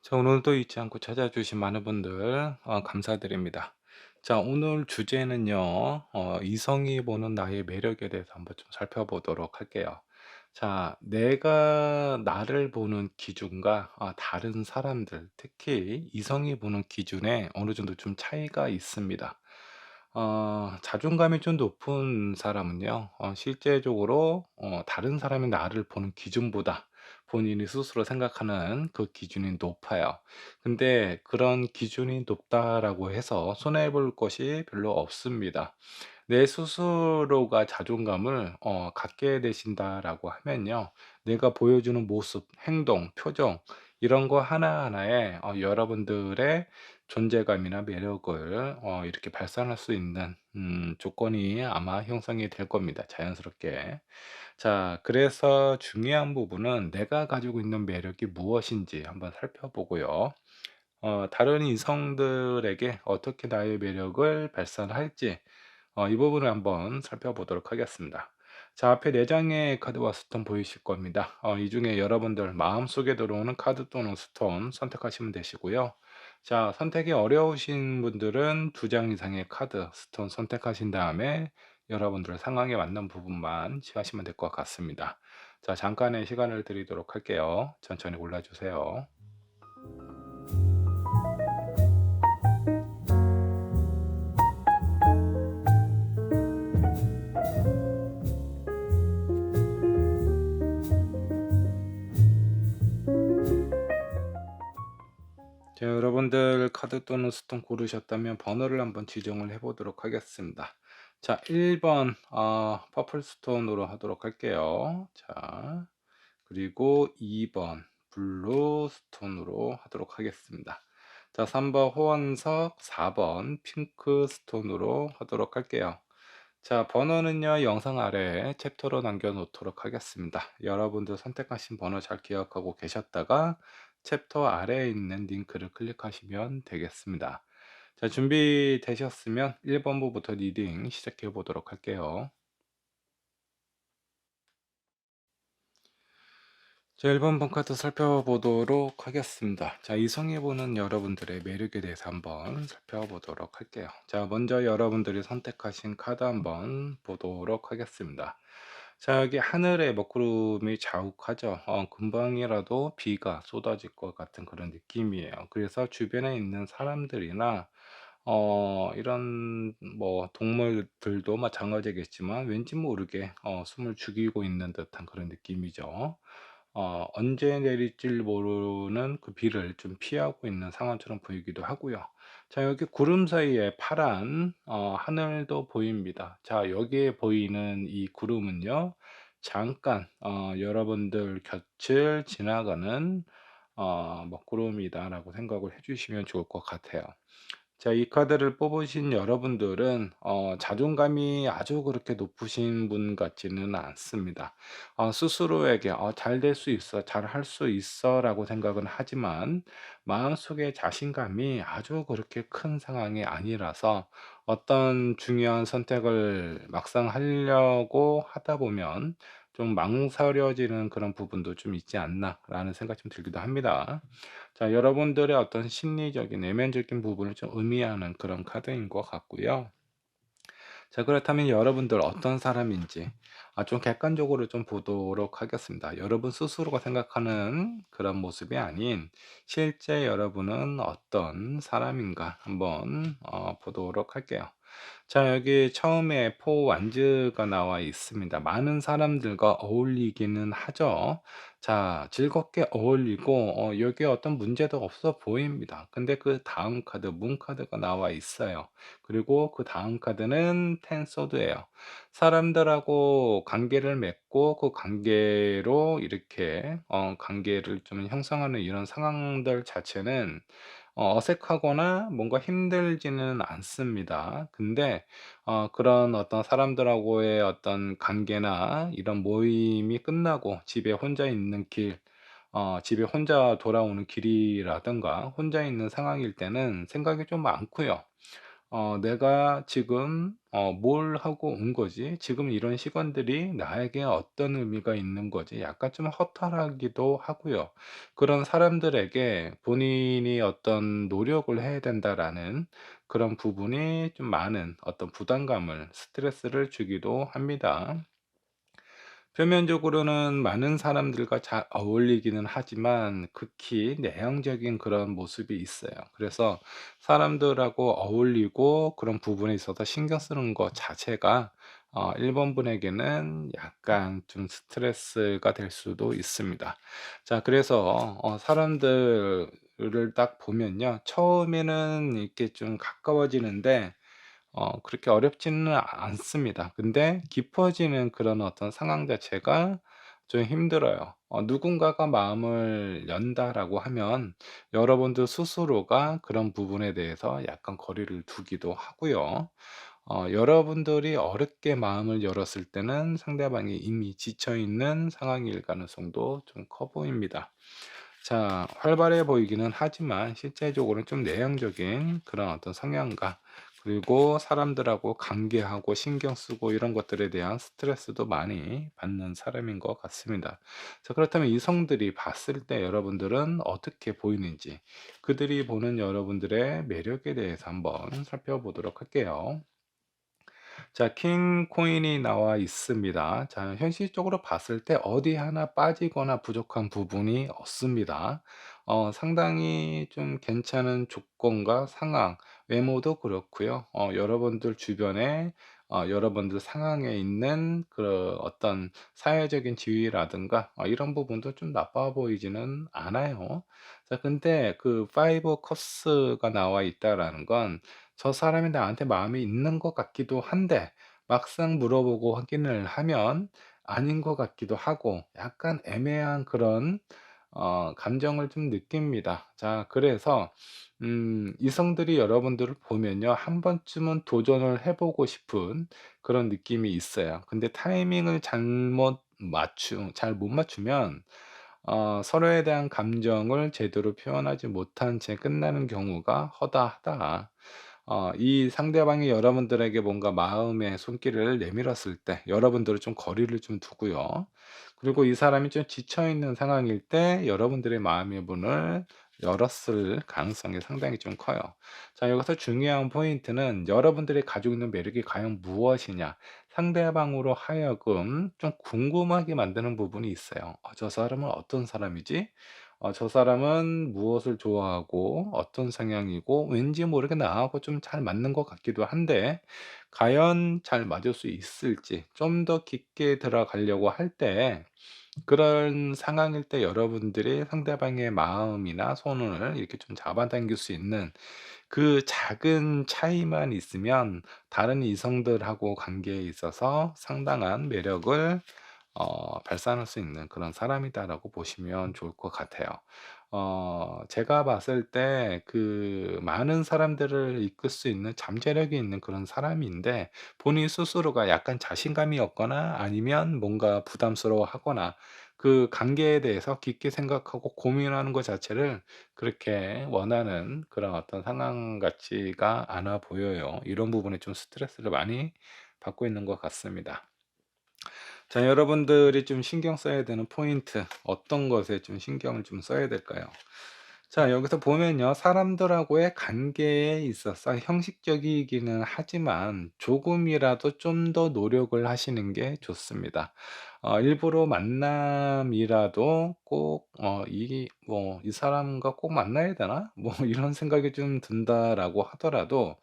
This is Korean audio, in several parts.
자, 오늘도 잊지 않고 찾아주신 많은 분들 감사드립니다. 자, 오늘 주제는요, 이성이 보는 나의 매력에 대해서 한번 좀 살펴보도록 할게요. 자, 내가 나를 보는 기준과 다른 사람들, 특히 이성이 보는 기준에 어느 정도 좀 차이가 있습니다. 자존감이 좀 높은 사람은요, 실제적으로 다른 사람이 나를 보는 기준보다 본인이 스스로 생각하는 그 기준이 높아요. 근데 그런 기준이 높다라고 해서 손해 볼 것이 별로 없습니다. 내 스스로가 자존감을 갖게 되신다라고 하면요. 내가 보여주는 모습, 행동, 표정 이런 거 하나하나에 여러분들의 존재감이나 매력을 이렇게 발산할 수 있는 조건이 아마 형성이 될 겁니다, 자연스럽게. 자, 그래서 중요한 부분은 내가 가지고 있는 매력이 무엇인지 한번 살펴보고요. 다른 이성들에게 어떻게 나의 매력을 발산할지 이 부분을 한번 살펴보도록 하겠습니다. 자, 앞에 4장의 카드와 스톤 보이실 겁니다. 이 중에 여러분들 마음속에 들어오는 카드 또는 스톤 선택하시면 되시고요. 자, 선택이 어려우신 분들은 2장 이상의 카드, 스톤 선택하신 다음에 여러분들 상황에 맞는 부분만 취하시면 될 것 같습니다. 자, 잠깐의 시간을 드리도록 할게요. 천천히 골라주세요. 자, 여러분들 카드 또는 스톤 고르셨다면 번호를 한번 지정을 해 보도록 하겠습니다. 자, 1번 퍼플 스톤으로 하도록 할게요. 자, 그리고 2번 블루 스톤으로 하도록 하겠습니다. 자, 3번 호원석, 4번 핑크 스톤으로 하도록 할게요. 자, 번호는요, 영상 아래에 챕터로 남겨 놓도록 하겠습니다. 여러분들 선택하신 번호 잘 기억하고 계셨다가 챕터 아래에 있는 링크를 클릭하시면 되겠습니다. 자, 준비되셨으면 1번부부터 리딩 시작해 보도록 할게요. 자, 1번 번 카드 살펴보도록 하겠습니다. 자, 이성이 보는 여러분들의 매력에 대해서 한번 살펴보도록 할게요. 자, 먼저 여러분들이 선택하신 카드 한번 보도록 하겠습니다. 자, 여기 하늘에 먹구름이 자욱하죠. 금방이라도 비가 쏟아질 것 같은 그런 느낌이에요. 그래서 주변에 있는 사람들이나 이런 뭐 동물들도 마찬가지겠지만 왠지 모르게 숨을 죽이고 있는 듯한 그런 느낌이죠. 언제 내릴지 모르는 그 비를 좀 피하고 있는 상황처럼 보이기도 하고요. 자, 여기 구름 사이에 파란 하늘도 보입니다. 자, 여기에 보이는 이 구름은요, 잠깐 여러분들 곁을 지나가는 먹구름이다라고 생각을 해 주시면 좋을 것 같아요. 자, 이 카드를 뽑으신 여러분들은 자존감이 아주 그렇게 높으신 분 같지는 않습니다. 스스로에게 '잘 될 수 있어. 잘할 수 있어.'라고 생각은 하지만 마음속에 자신감이 아주 그렇게 큰 상황이 아니라서 어떤 중요한 선택을 막상 하려고 하다 보면 좀 망설여지는 그런 부분도 좀 있지 않나라는 생각이 좀 들기도 합니다. 자, 여러분들의 어떤 심리적인 내면적인 부분을 좀 의미하는 그런 카드인 것 같고요. 자, 그렇다면 여러분들 어떤 사람인지 좀 객관적으로 좀 보도록 하겠습니다. 여러분 스스로가 생각하는 그런 모습이 아닌 실제 여러분은 어떤 사람인가 한번 보도록 할게요. 자, 여기 처음에 포 완즈가 나와 있습니다. 많은 사람들과 어울리기는 하죠. 자, 즐겁게 어울리고 여기에 어떤 문제도 없어 보입니다. 근데 그다음 카드 문 카드가 나와 있어요. 그리고 그다음 카드는 텐 소드예요. 사람들하고 관계를 맺고 그 관계로 이렇게 관계를 좀 형성하는 이런 상황들 자체는 어색하거나 뭔가 힘들지는 않습니다. 근데 그런 어떤 사람들하고의 어떤 관계나 이런 모임이 끝나고 집에 혼자 있는 길, 집에 혼자 돌아오는 길이라든가 혼자 있는 상황일 때는 생각이 좀 많고요. 내가 지금 뭘 하고 온 거지? 지금 이런 시간들이 나에게 어떤 의미가 있는 거지?' 약간 좀 허탈하기도 하고요. 그런 사람들에게 본인이 어떤 '노력을 해야 된다.'라는 그런 부분이 좀 많은 어떤 부담감을 스트레스를 주기도 합니다. 표면적으로는 많은 사람들과 잘 어울리기는 하지만 극히 내향적인 그런 모습이 있어요. 그래서 사람들하고 어울리고 그런 부분에 있어서 신경 쓰는 것 자체가 1 번분에게는 약간 좀 스트레스가 될 수도 있습니다. 자, 그래서 사람들을 딱 보면요. 처음에는 이렇게 좀 가까워지는데 그렇게 어렵지는 않습니다. 근데 깊어지는 그런 어떤 상황 자체가 좀 힘들어요. 누군가가 마음을 연다라고 하면 여러분들 스스로가 그런 부분에 대해서 약간 거리를 두기도 하고요. 여러분들이 어렵게 마음을 열었을 때는 상대방이 이미 지쳐 있는 상황일 가능성도 좀 커 보입니다. 자, 활발해 보이기는 하지만 실제적으로는 좀 내향적인 그런 어떤 성향과, 그리고 사람들하고 관계하고 신경 쓰고 이런 것들에 대한 스트레스도 많이 받는 사람인 것 같습니다. 자, 그렇다면 이성들이 봤을 때 여러분들은 어떻게 보이는지, 그들이 보는 여러분들의 매력에 대해서 한번 살펴보도록 할게요. 자, 킹 코인이 나와 있습니다. 자, 현실적으로 봤을 때 어디 하나 빠지거나 부족한 부분이 없습니다. 상당히 좀 괜찮은 조건과 상황, 외모도 그렇고요. 여러분들 주변에 여러분들 상황에 있는 그 어떤 사회적인 지위라든가 이런 부분도 좀 나빠 보이지는 않아요. 자, 근데 그 5 컵스가 나와 있다라는 건 저 사람이 나한테 마음이 있는 것 같기도 한데 막상 물어보고 확인을 하면 아닌 것 같기도 하고 약간 애매한 그런 감정을 좀 느낍니다. 자, 그래서 이성들이 여러분들을 보면요. 한 번쯤은 도전을 해 보고 싶은 그런 느낌이 있어요. 근데 타이밍을 잘 못 맞추면 서로에 대한 감정을 제대로 표현하지 못한 채 끝나는 경우가 허다하다. 이 상대방이 여러분들에게 뭔가 마음의 손길을 내밀었을 때 여러분들은 좀 거리를 좀 두고요. 그리고 이 사람이 좀 지쳐 있는 상황일 때 여러분들의 마음의 문을 열었을 가능성이 상당히 좀 커요. 자, 여기서 중요한 포인트는 여러분들이 가지고 있는 매력이 과연 무엇이냐. 상대방으로 하여금 좀 궁금하게 만드는 부분이 있어요. '저 사람은 어떤 사람이지? 저 사람은 무엇을 좋아하고 어떤 성향이고 왠지 모르게 나하고 좀 잘 맞는 것 같기도 한데 과연 잘 맞을 수 있을지.' 좀 더 깊게 들어가려고 할 때, 그런 상황일 때 여러분들이 상대방의 마음이나 손을 이렇게 좀 잡아당길 수 있는 그 작은 차이만 있으면 다른 이성들하고 관계에 있어서 상당한 매력을 발산할 수 있는 그런 사람이다라고 보시면 좋을 것 같아요. 제가 봤을 때 그 많은 사람들을 이끌 수 있는 잠재력이 있는 그런 사람인데 본인 스스로가 약간 자신감이 없거나 아니면 뭔가 부담스러워하거나 그 관계에 대해서 깊게 생각하고 고민하는 것 자체를 그렇게 원하는 그런 어떤 상황 같지가 않아 보여요. 이런 부분에 좀 스트레스를 많이 받고 있는 것 같습니다. 자, 여러분들이 좀 신경 써야 되는 포인트, 어떤 것에 좀 신경을 좀 써야 될까요? 자, 여기서 보면요. 사람들하고의 관계에 있어서 형식적이기는 하지만 조금이라도 좀 더 노력을 하시는 게 좋습니다. 일부러 만남이라도 꼭 '이 사람과 꼭 만나야 되나?' 뭐 이런 생각이 좀 든다라고 하더라도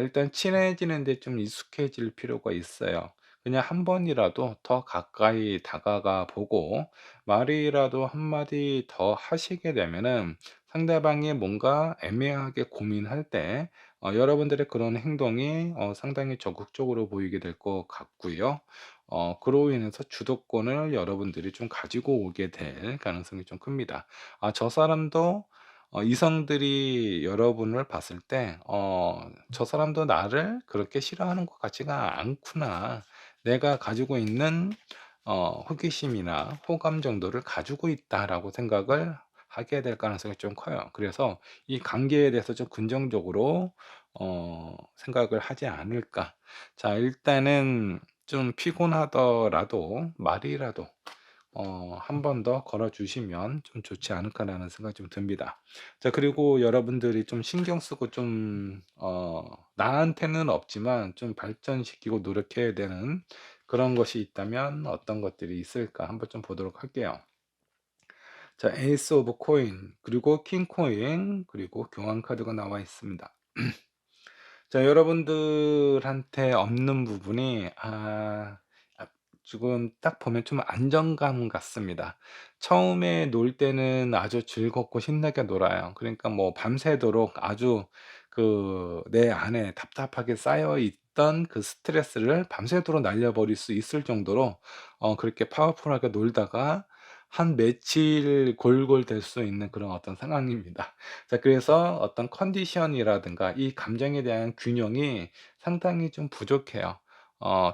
일단 친해지는 데 좀 익숙해질 필요가 있어요. 그냥 한 번이라도 더 가까이 다가가 보고 말이라도 한 마디 더 하시게 되면은 상대방이 뭔가 애매하게 고민할 때 여러분들의 그런 행동이 상당히 적극적으로 보이게 될 것 같고요. 그로 인해서 주도권을 여러분들이 좀 가지고 오게 될 가능성이 좀 큽니다. 저 사람도 이성들이 여러분을 봤을 때 '저 사람도 나를 그렇게 싫어하는 것 같지가 않구나. 내가 가지고 있는 호기심이나 호감 정도를 가지고 있다.'라고 생각을 하게 될 가능성이 좀 커요. 그래서 이 관계에 대해서 좀 긍정적으로 생각을 하지 않을까. 자, 일단은 좀 피곤하더라도 말이라도 한 번 더 걸어 주시면 좀 좋지 않을까라는 생각이 좀 듭니다. 자, 그리고 여러분들이 좀 신경 쓰고 좀 나한테는 없지만 좀 발전시키고 노력해야 되는 그런 것이 있다면 어떤 것들이 있을까 한번 좀 보도록 할게요. 자, 에이스 오브 코인, 그리고 킹 코인, 그리고 교환 카드가 나와 있습니다. 자, 여러분들한테 없는 부분이 아 지금 딱 보면 좀 안정감 같습니다. 처음에 놀 때는 아주 즐겁고 신나게 놀아요. 그러니까 뭐 밤새도록 아주 내 안에 답답하게 쌓여 있던 그 스트레스를 밤새도록 날려버릴 수 있을 정도로 그렇게 파워풀하게 놀다가 한 며칠 골골될 수 있는 그런 어떤 상황입니다. 자, 그래서 어떤 컨디션이라든가 이 감정에 대한 균형이 상당히 좀 부족해요.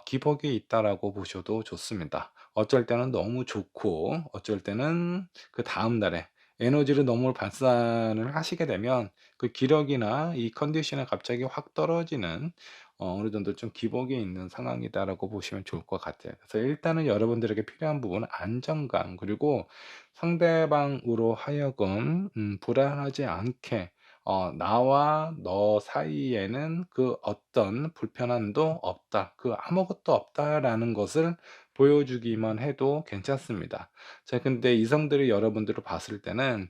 기복이 있다라고 보셔도 좋습니다. 어쩔 때는 너무 좋고 어쩔 때는 그다음 날에 에너지를 너무 발산을 하시게 되면 그 기력이나 이 컨디션이 갑자기 확 떨어지는 어느 정도 좀 기복이 있는 상황이다라고 보시면 좋을 것 같아요. 그래서 일단은 여러분들에게 필요한 부분은 안정감, 그리고 상대방으로 하여금 불안하지 않게 나와 너 사이에는 그 어떤 불편함도 없다. 그 아무것도 없다라는 것을 보여주기만 해도 괜찮습니다. 자, 근데 이성들이 여러분들을 봤을 때는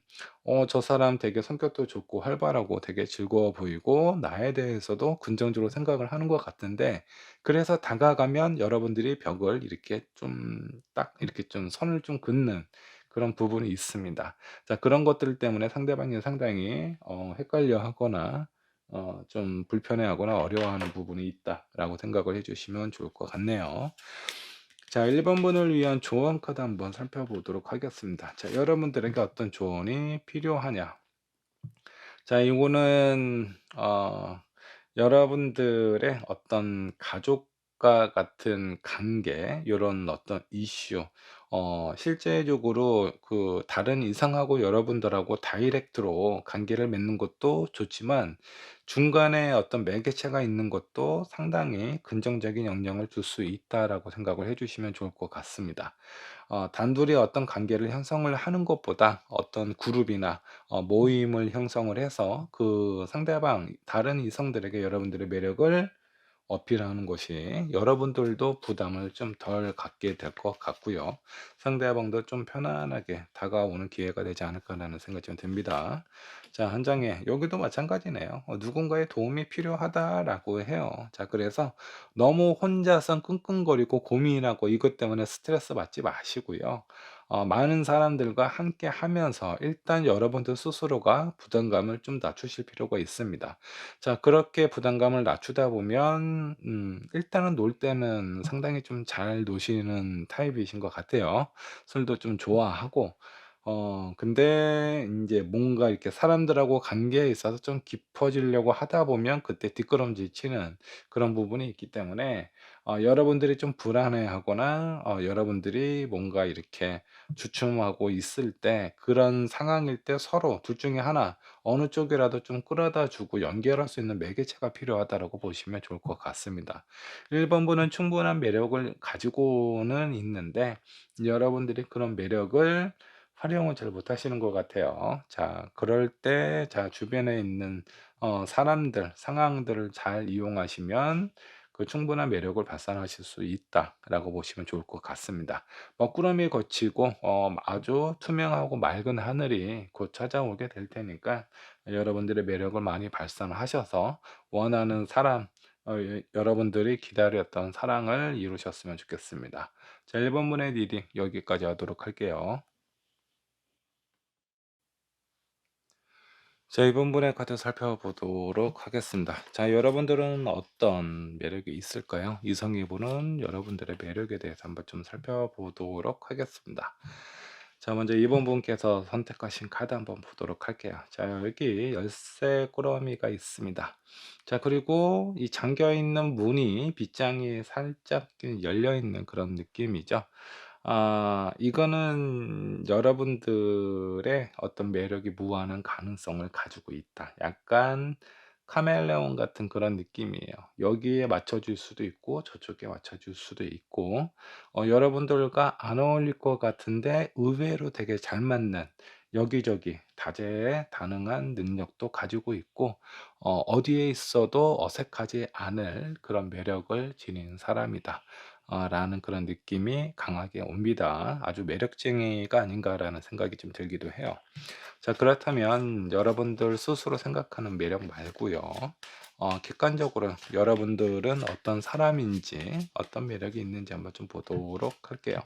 저 사람 되게 성격도 좋고 활발하고 되게 즐거워 보이고 나에 대해서도 긍정적으로 생각을 하는 것 같은데, 그래서 다가가면 여러분들이 벽을 이렇게 좀 딱 이렇게 좀 선을 좀 긋는 그런 부분이 있습니다. 자, 그런 것들 때문에 상대방이 상당히 헷갈려하거나 좀 불편해하거나 어려워하는 부분이 있다라고 생각을 해 주시면 좋을 것 같네요. 자, 1 번분을 위한 조언 카드 한번 살펴보도록 하겠습니다. 자, 여러분들에게 어떤 조언이 필요하냐? 자, 이거는 여러분들의 어떤 가족과 같은 관계, 요런 어떤 이슈, 실제적으로 다른 이성하고 여러분들하고 다이렉트로 관계를 맺는 것도 좋지만 중간에 어떤 매개체가 있는 것도 상당히 긍정적인 영향을 줄 수 있다라고 생각을 해 주시면 좋을 것 같습니다. 단둘이 어떤 관계를 형성을 하는 것보다 어떤 그룹이나 모임을 형성을 해서 그 상대방 다른 이성들에게 여러분들의 매력을 어필하는 것이 여러분들도 부담을 좀 덜 갖게 될 것 같고요. 상대방도 좀 편안하게 다가오는 기회가 되지 않을까라는 생각이 좀 듭니다. 자, 한 장에 여기도 마찬가지네요. 누군가의 도움이 필요하다라고 해요. 자, 그래서 너무 혼자서 끙끙거리고 고민하고 이것 때문에 스트레스 받지 마시고요. 많은 사람들과 함께 하면서 일단 여러분들 스스로가 부담감을 좀 낮추실 필요가 있습니다. 자, 그렇게 부담감을 낮추다 보면 일단은 놀 때는 상당히 좀 잘 노시는 타입이신 것 같아요. 술도 좀 좋아하고 근데 인제 뭔가 이렇게 사람들하고 관계에 있어서 좀 깊어지려고 하다 보면 그때 뒷걸음질 치는 그런 부분이 있기 때문에 여러분들이 좀 불안해하거나 여러분들이 뭔가 이렇게 주춤하고 있을 때, 그런 상황일 때 서로 둘 중에 하나 어느 쪽이라도 좀 끌어다 주고 연결할 수 있는 매개체가 필요하다라고 보시면 좋을 것 같습니다. 1 번분은 충분한 매력을 가지고는 있는데 여러분들이 그런 매력을 활용을 잘 못하시는 것 같아요. 자, 그럴 때 자 주변에 있는 사람들, 상황들을 잘 이용하시면 그 충분한 매력을 발산하실 수 있다라고 보시면 좋을 것 같습니다. 먹구름이 걷히고 아주 투명하고 맑은 하늘이 곧 찾아오게 될 테니까 여러분들의 매력을 많이 발산하셔서 원하는 사람, 여러분들이 기다렸던 사랑을 이루셨으면 좋겠습니다. 자, 1 번분의 리딩 여기까지 하도록 할게요. 자, 이번 분의 카드 살펴보도록 하겠습니다. 자, 여러분들은 어떤 매력이 있을까요? 이성이 보는 여러분들의 매력에 대해서 한번 좀 살펴보도록 하겠습니다. 자, 먼저 이번 분께서 선택하신 카드 한번 보도록 할게요. 자, 여기 열쇠 꾸러미가 있습니다. 자, 그리고 이 잠겨 있는 문이 빗장이 살짝 열려 있는 그런 느낌이죠. 이거는 여러분들의 어떤 매력이 무한한 가능성을 가지고 있다. 약간 카멜레온 같은 그런 느낌이에요. 여기에 맞춰질 수도 있고 저쪽에 맞춰질 수도 있고 여러분들과 안 어울릴 것 같은데 의외로 되게 잘 맞는 여기저기 다재다능한 능력도 가지고 있고 어디에 있어도 어색하지 않을 그런 매력을 지닌 사람이다. 라는 그런 느낌이 강하게 옵니다. 아주 매력쟁이가 아닌가라는 생각이 좀 들기도 해요. 자, 그렇다면 여러분들 스스로 생각하는 매력 말고요. 객관적으로 여러분들은 어떤 사람인지, 어떤 매력이 있는지 한번 좀 보도록 할게요.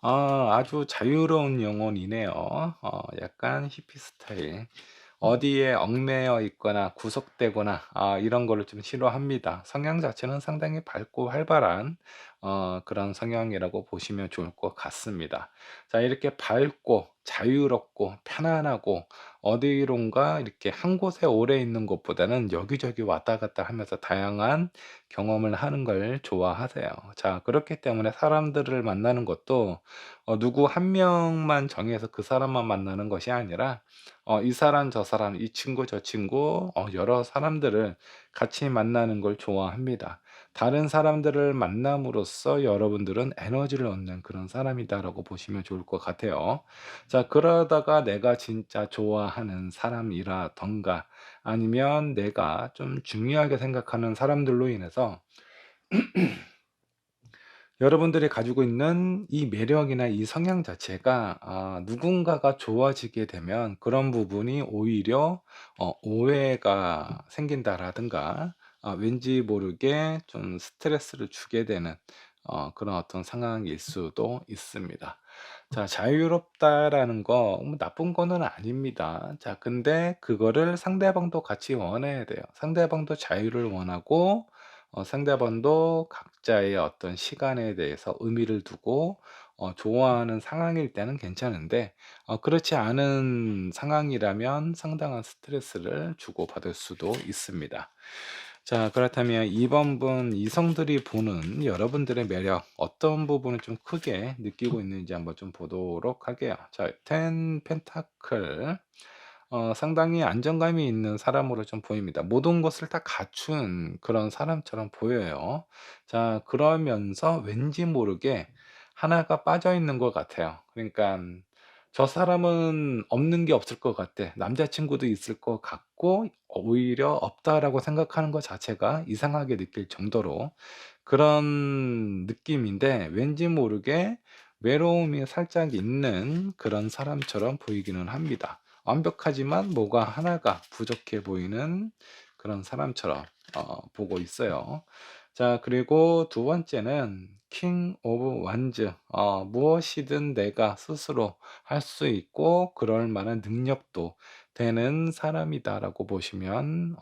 아주 자유로운 영혼이네요. 약간 히피 스타일. 어디에 얽매여 있거나 구속되거나 이런 거를 좀 싫어합니다. 성향 자체는 상당히 밝고 활발한 그런 성향이라고 보시면 좋을 것 같습니다. 자, 이렇게 밝고 자유롭고 편안하고 어디론가 이렇게 한 곳에 오래 있는 것보다는 여기저기 왔다 갔다 하면서 다양한 경험을 하는 걸 좋아하세요. 자, 그렇기 때문에 사람들을 만나는 것도 누구 한 명만 정해서 그 사람만 만나는 것이 아니라 이 사람 저 사람 이 친구 저 친구 여러 사람들을 같이 만나는 걸 좋아합니다. 다른 사람들을 만남으로써 여러분들은 에너지를 얻는 그런 사람이다라고 보시면 좋을 것 같아요. 자, 그러다가 내가 진짜 좋아하는 사람이라던가 아니면 내가 좀 중요하게 생각하는 사람들로 인해서 여러분들이 가지고 있는 이 매력이나 이 성향 자체가 누군가가 좋아지게 되면 그런 부분이 오히려 오해가 생긴다라든가 왠지 모르게 좀 스트레스를 주게 되는 그런 어떤 상황일 수도 있습니다. 자, 자유롭다라는 거 뭐 나쁜 거는 아닙니다. 자, 근데 그거를 상대방도 같이 원해야 돼요. 상대방도 자유를 원하고 상대방도 각자의 어떤 시간에 대해서 의미를 두고 좋아하는 상황일 때는 괜찮은데 그렇지 않은 상황이라면 상당한 스트레스를 주고받을 수도 있습니다. 자, 그렇다면 이번 분 이성들이 보는 여러분들의 매력 어떤 부분을 좀 크게 느끼고 있는지 한번 좀 보도록 할게요. 자, 10 펜타클. 상당히 안정감이 있는 사람으로 좀 보입니다. 모든 것을 다 갖춘 그런 사람처럼 보여요. 자, 그러면서 왠지 모르게 하나가 빠져 있는 것 같아요. 그러니까 저 사람은 없는 게 없을 것 같아. 남자친구도 있을 것 같고 오히려 없다라고 생각하는 것 자체가 이상하게 느낄 정도로 그런 느낌인데 왠지 모르게 외로움이 살짝 있는 그런 사람처럼 보이기는 합니다. 완벽하지만 뭐가 하나가 부족해 보이는 그런 사람처럼 보고 있어요. 자, 그리고 두 번째는 킹 오브 완즈. 무엇이든 내가 스스로 할 수 있고 그럴 만한 능력도 되는 사람이다라고 보시면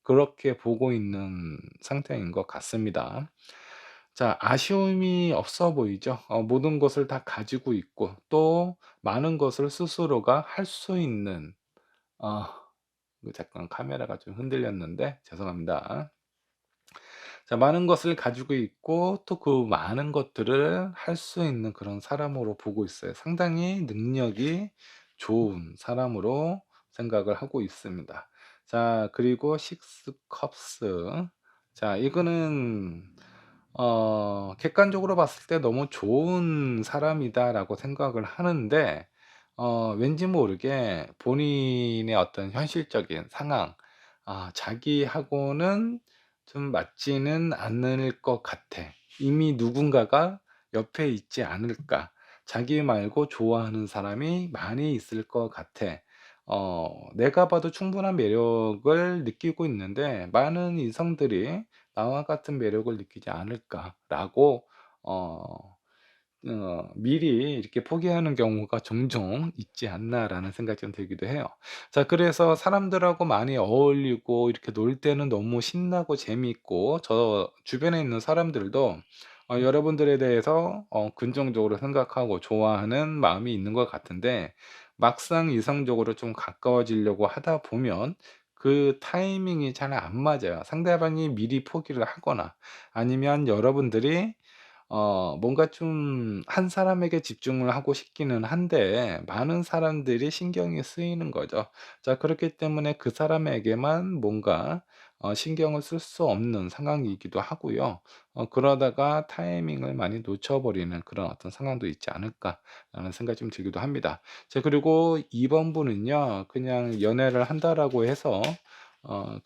그렇게 보고 있는 상태인 것 같습니다. 자, 아쉬움이 없어 보이죠? 모든 것을 다 가지고 있고 또 많은 것을 스스로가 할 수 있는 아 잠깐 카메라가 좀 흔들렸는데 죄송합니다. 자, 많은 것을 가지고 있고 또 그 많은 것들을 할 수 있는 그런 사람으로 보고 있어요. 상당히 능력이 좋은 사람으로 생각을 하고 있습니다. 자, 그리고 식스 컵스. 자, 이거는 객관적으로 봤을 때 '너무 좋은 사람이다.'라고 생각을 하는데 왠지 모르게 본인의 어떤 현실적인 상황 자기하고는 좀 맞지는 않을 것 같아. 이미 누군가가 옆에 있지 않을까. 자기 말고 좋아하는 사람이 많이 있을 것 같아. 내가 봐도 충분한 매력을 느끼고 있는데 많은 이성들이 나와 같은 매력을 느끼지 않을까라고 어 미리 이렇게 포기하는 경우가 종종 있지 않나라는 생각이 좀 들기도 해요. 자, 그래서 사람들하고 많이 어울리고 이렇게 놀 때는 너무 신나고 재미있고 저 주변에 있는 사람들도 여러분들에 대해서 긍정적으로 생각하고 좋아하는 마음이 있는 것 같은데 막상 이성적으로 좀 가까워지려고 하다 보면 그 타이밍이 잘 안 맞아요. 상대방이 미리 포기를 하거나 아니면 여러분들이 뭔가 좀 한 사람에게 집중을 하고 싶기는 한데 많은 사람들이 신경이 쓰이는 거죠. 자 그렇기 때문에 그 사람에게만 뭔가 신경을 쓸 수 없는 상황이기도 하고요. 그러다가 타이밍을 많이 놓쳐 버리는 그런 어떤 상황도 있지 않을까라는 생각이 좀 들기도 합니다. 자 그리고 2번 분은요. 그냥 연애를 한다라고 해서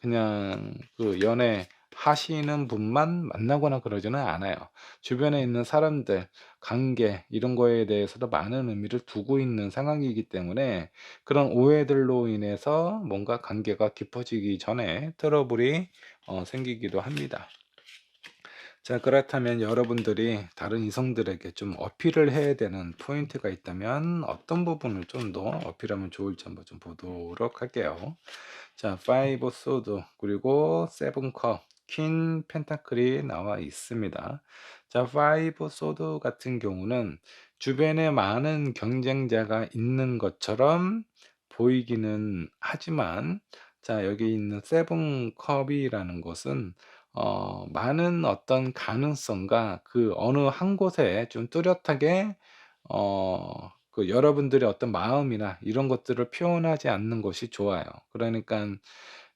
그냥 그 연애하시는 분만 만나거나 그러지는 않아요. 주변에 있는 사람들, 관계 이런 거에 대해서도 많은 의미를 두고 있는 상황이기 때문에 그런 오해들로 인해서 뭔가 관계가 깊어지기 전에 트러블이 생기기도 합니다. 자 그렇다면 여러분들이 다른 이성들에게 좀 어필을 해야 되는 포인트가 있다면 어떤 부분을 좀 더 어필하면 좋을지 한번 좀 보도록 할게요. 자, 5 소드 그리고 7 컵, 퀸 펜타클이 나와 있습니다. 자, 5 소드 같은 경우는 주변에 많은 경쟁자가 있는 것처럼 보이기는 하지만 자, 여기 있는 7 컵이라는 것은 많은 어떤 가능성과 그 어느 한 곳에 좀 뚜렷하게 여러분들의 어떤 마음이나 이런 것들을 표현하지 않는 것이 좋아요. 그러니깐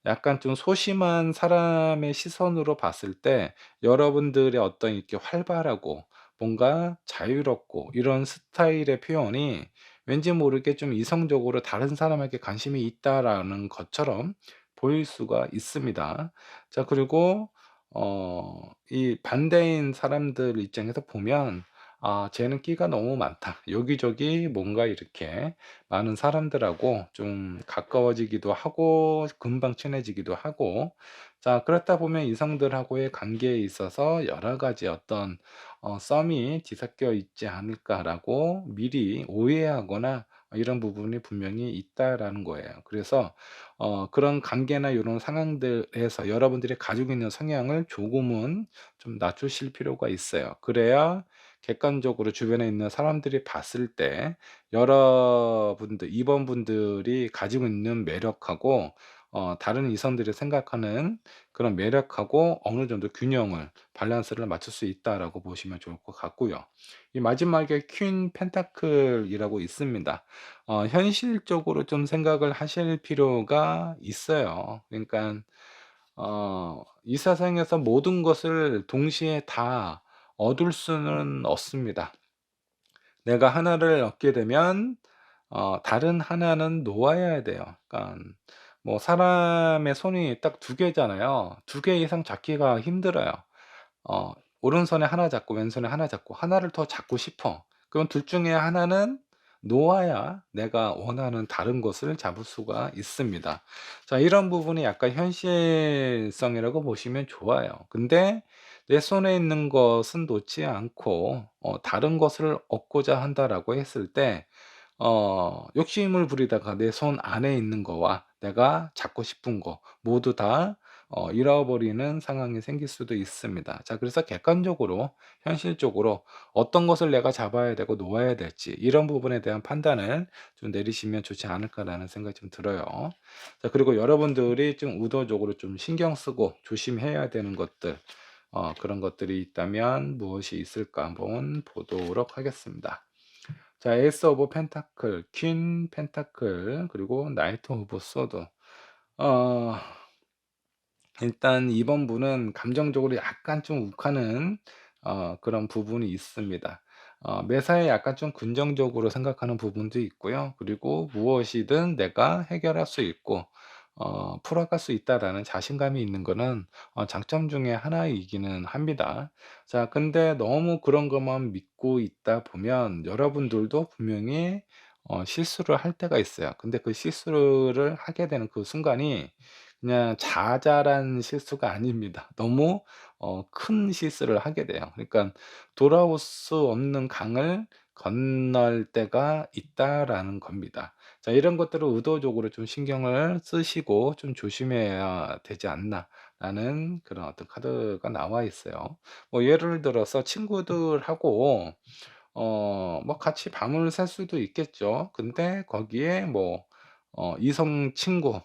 약간 좀 소심한 사람의 시선으로 봤을 때 여러분들의 어떤 이렇게 활발하고 뭔가 자유롭고 이런 스타일의 표현이 왠지 모르게 좀 이성적으로 다른 사람에게 관심이 있다라는 것처럼 보일 수가 있습니다. 자 그리고 이 반대인 사람들 입장에서 보면 '아 쟤는 끼가 너무 많다.' 여기저기 뭔가 이렇게 많은 사람들하고 좀 가까워지기도 하고 금방 친해지기도 하고 자 그렇다 보면 이성들하고의 관계에 있어서 여러 가지 어떤 '썸이 뒤섞여 있지 않을까.'라고 미리 오해하거나 이런 부분이 분명히 있다라는 거예요. 그래서 그런 관계나 요런 상황들에서 여러분들이 가지고 있는 성향을 조금은 좀 낮추실 필요가 있어요. 그래야 객관적으로 주변에 있는 사람들이 봤을 때 여러분들 이번분들이 가지고 있는 매력하고 다른 이성들이 생각하는 그런 매력하고 어느 정도 균형을 밸런스를 맞출 수 있다라고 보시면 좋을 것 같고요. 이 마지막에 퀸 펜타클이라고 있습니다. 현실적으로 좀 생각을 하실 필요가 있어요. 그러니깐 이 세상에서 모든 것을 동시에 다 얻을 수는 없습니다. 내가 하나를 얻게 되면 다른 하나는 놓아야 돼요. 그러니깐 뭐 사람의 손이 딱 두 개잖아요. 두 개 이상 잡기가 힘들어요. 어 오른손에 하나 잡고 왼손에 하나 잡고 하나를 더 잡고 싶어. 그럼 둘 중에 하나는 놓아야 내가 원하는 다른 것을 잡을 수가 있습니다. 자 이런 부분이 약간 현실성이라고 보시면 좋아요. 근데 내 손에 있는 것은 놓지 않고 다른 것을 얻고자 한다라고 했을 때 욕심을 부리다가 내 손 안에 있는 거와 내가 잡고 싶은 거 모두 다 잃어버리는 상황이 생길 수도 있습니다. 자 그래서 객관적으로 현실적으로 어떤 것을 내가 잡아야 되고 놓아야 될지 이런 부분에 대한 판단을 좀 내리시면 좋지 않을까라는 생각이 좀 들어요. 자 그리고 여러분들이 좀 의도적으로 좀 신경 쓰고 조심해야 되는 것들 그런 것들이 있다면 무엇이 있을까 한번 보도록 하겠습니다. 자 에이스 오브 펜타클, 퀸 펜타클 그리고 나이트 오브 소드. 어 일단 이번 분은 감정적으로 약간 좀 욱하는 그런 부분이 있습니다. 매사에 약간 좀 긍정적으로 생각하는 부분도 있고요. 그리고 무엇이든 내가 해결할 수 있고 풀어갈 수 있다라는 자신감이 있는 거는 장점 중에 하나이기는 합니다. 자 근데 너무 그런 것만 믿고 있다 보면 여러분들도 분명히 실수를 할 때가 있어요. 근데 그 실수를 하게 되는 그 순간이 그냥 자잘한 실수가 아닙니다. 너무 큰 실수를 하게 돼요. 그러니까 돌아올 수 없는 강을 건널 때가 있다라는 겁니다. 자 이런 것들을 의도적으로 좀 신경을 쓰시고 좀 조심해야 되지 않나라는 그런 어떤 카드가 나와 있어요. 뭐 예를 들어서 친구들하고 뭐 같이 밤을 샐 수도 있겠죠. 근데 거기에 뭐 이성 친구,